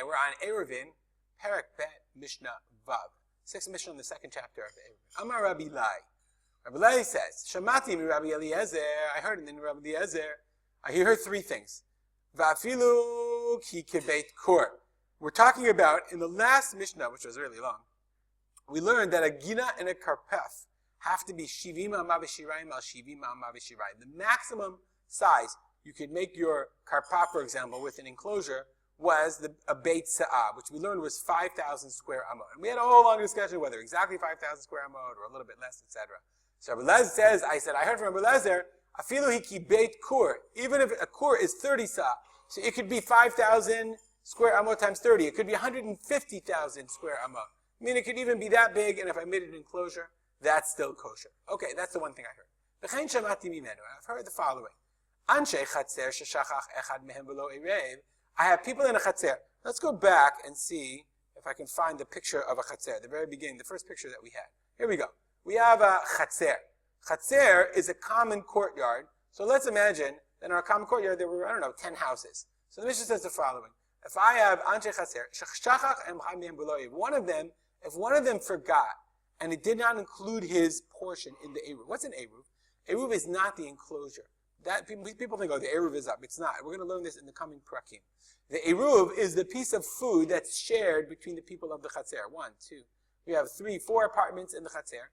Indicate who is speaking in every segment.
Speaker 1: we're on Eruvin, Perek Bet Mishnah Vav. 6th Mishnah in the 2nd chapter of Eruvin. Amar Rabbi Elai. Rabbi Elai says, Shamati mi Rabbi Eliezer. I heard it in Rabbi Eliezer. He heard 3 things. Va'afilu ki kibeit kur. We're talking about, in the last Mishnah, which was really long, we learned that a gina and a karpef have to be shivim amma v'shirayim al shivim amma v'shirayim. The maximum size you could make your karpaf, for example, with an enclosure was a beit sa'ah, which we learned was 5,000 square amot. And we had a whole long discussion whether exactly 5,000 square amot or a little bit less, etc. So Rabbi Eliezer says, I heard from Rabbi Eliezer, afilu hiki beit kur. Even if a kur is 30 sa'ah, so it could be 5,000 square amot times 30. It could be 150,000 square amot. I mean, it could even be that big, and if I made an enclosure, that's still kosher. Okay, that's the one thing I heard. V'chein shamati mimenu. I've heard the following. Anshe chatzer sheshachach echad mehem v'lo erev. I have people in a chatzer. Let's go back and see if I can find the picture of a chatzer. The very beginning, the first picture that we had. Here we go. We have a chatzer. Chatzer is a common courtyard. So let's imagine that in our common courtyard there were, 10 houses. So the Mishnah says the following. If I have anshe chatzer, sheshachach echad mehem v'lo erev. If one of them forgot, and it did not include his portion in the Eruv. What's an Eruv? Eruv is not the enclosure. That people think, the Eruv is up. It's not. We're going to learn this in the coming prakim. The Eruv is the piece of food that's shared between the people of the Chatzer. 1, 2. We have 3, 4 apartments in the Chatzer.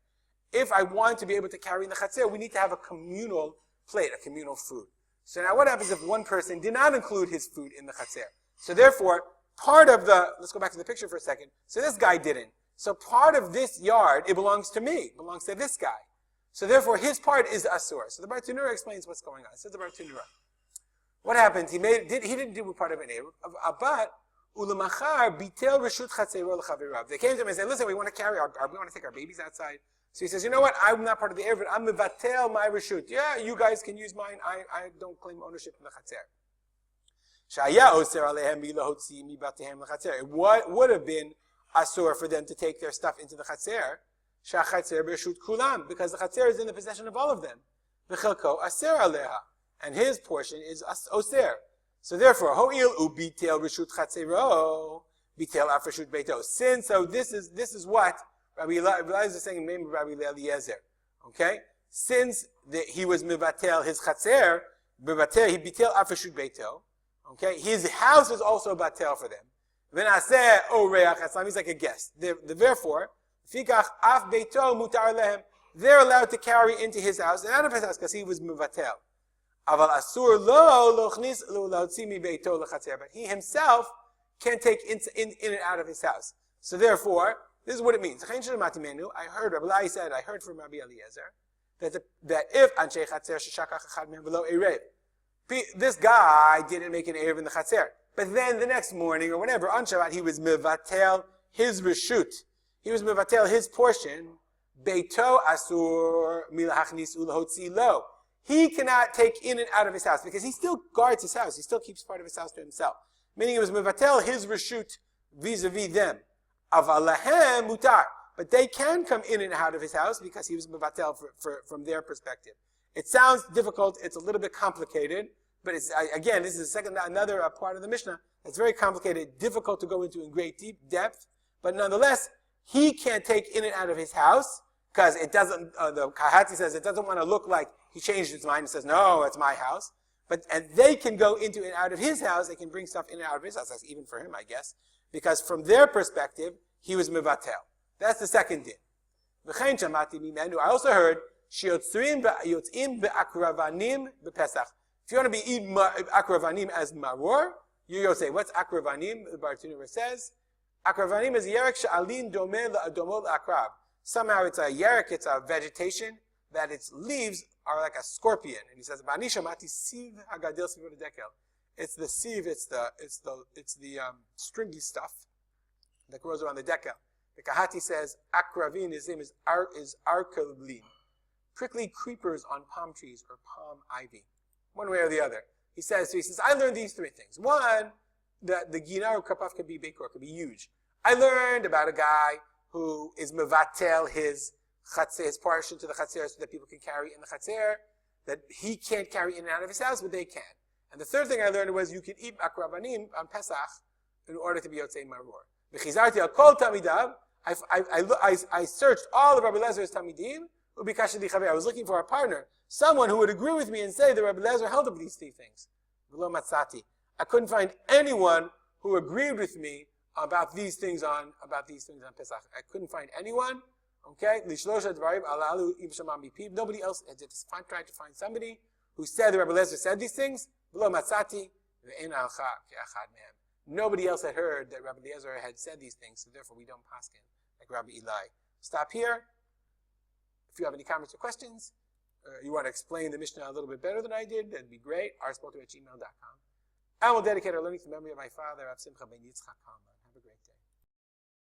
Speaker 1: If I want to be able to carry in the Chatzer, we need to have a communal plate, a communal food. So now what happens if one person did not include his food in the Chatzer? So therefore, let's go back to the picture for a second. So this guy didn't. So part of this yard, it belongs to me, belongs to this guy. So therefore, his part is asur. So the Bartenura explains what's going on. It says the Bartenura. What happened? He didn't do part of an Eruv, but ulamachar bitel reshut chatzero l'chavirav. They came to him and said, "Listen, we want to take our babies outside." So he says, "You know what? I'm not part of the Eruv. I'm mevatel my reshut. Yeah, you guys can use mine. I don't claim ownership in the chatzer." Shaya oser alehem milahotzi mibatehem l'chatzer. What would have been asur for them to take their stuff into the chatzer, shachatzer b'reshut kulam, because the chatzer is in the possession of all of them. V'chelko aser aleha, and his portion is oser. So therefore, ho'il ubitel reshut chatzero, bitel af reshut beito. This is what Rabbi Eliezer is saying in the name of Rabbi Eliezer. Okay, since he was mivatel his chatzer, he bitel af reshut beito. Okay, his house is also batel for them. V'naseh oreach aslam, he's like a guest. Therefore, fikach af beito mutar lehem. They're allowed to carry into his house and out of his house because he was mevatel. Aval asur lo lochnis lo laotzi mi beito lechatzer. But he himself can't take in and out of his house. So therefore, this is what it means. I heard Rabbi Elai said, I heard from Rabbi Eliezer that if anshe chatzer sheshakach echad mehem v'lo erev, this guy didn't make an erev in the chatzer. But then the next morning or whenever on Shabbat he was mevatel his reshut. He was mevatel his portion. Beito asur milachnis ulahotzi lo. He cannot take in and out of his house because he still guards his house. He still keeps part of his house to himself. Meaning it was mevatel his reshut vis-a-vis them. Avalahem mutar. But they can come in and out of his house because he was mevatel from their perspective. It sounds difficult. It's a little bit complicated. But again, this is another part of the Mishnah that's very complicated, difficult to go into in great depth. But nonetheless, he can't take in and out of his house because it doesn't. The Kahati says it doesn't want to look like he changed his mind and says, "No, it's my house." And they can go into and out of his house. They can bring stuff in and out of his house. That's even for him, I guess, because from their perspective, he was mevatel. That's the second din. I also heard shiotzim be'akravanim bePesach. If you want to be eating akravanim as maror, you'll say, what's akravanim? The Bartenura says, akravanim is yerek she'alin domeh la'adomot akrav. Somehow it's a yerek, it's a vegetation, that its leaves are like a scorpion. And he says, Bani shamati siv hagadil siv dekel. It's the sieve, it's the stringy stuff that grows around the dekel. The Kahati says, akravin, his name is arkalblin. Prickly creepers on palm trees or palm ivy. One way or the other. He says, I learned these 3 things. One, that the ginar or kapaf can be big or can be huge. I learned about a guy who is mevatel his portion to the chatzer so that people can carry in the chatzer, that he can't carry in and out of his house, but they can. And the third thing I learned was you can eat akravanim on Pesach in order to be Yotzei Maror. V'chizarti al kol tamidav. I searched all of Rabbi Eliezer's tamidim. I was looking for a partner, someone who would agree with me and say that Rabbi Eliezer held up these three things. V'lo matzati. I couldn't find anyone who agreed with me about these things on Pesach. I couldn't find anyone. Okay, nobody else had tried to find somebody who said that Rabbi Eliezer said these things. Nobody else had heard that Rabbi Eliezer had said these things, so therefore we don't paskin like Rabbi Elai. Stop here. If you have any comments or questions, you want to explain the Mishnah a little bit better than I did, that'd be great. rspotu@gmail.com. And we'll dedicate our learning to the memory of my father, Rav Simcha ben Yitzchak Kalman.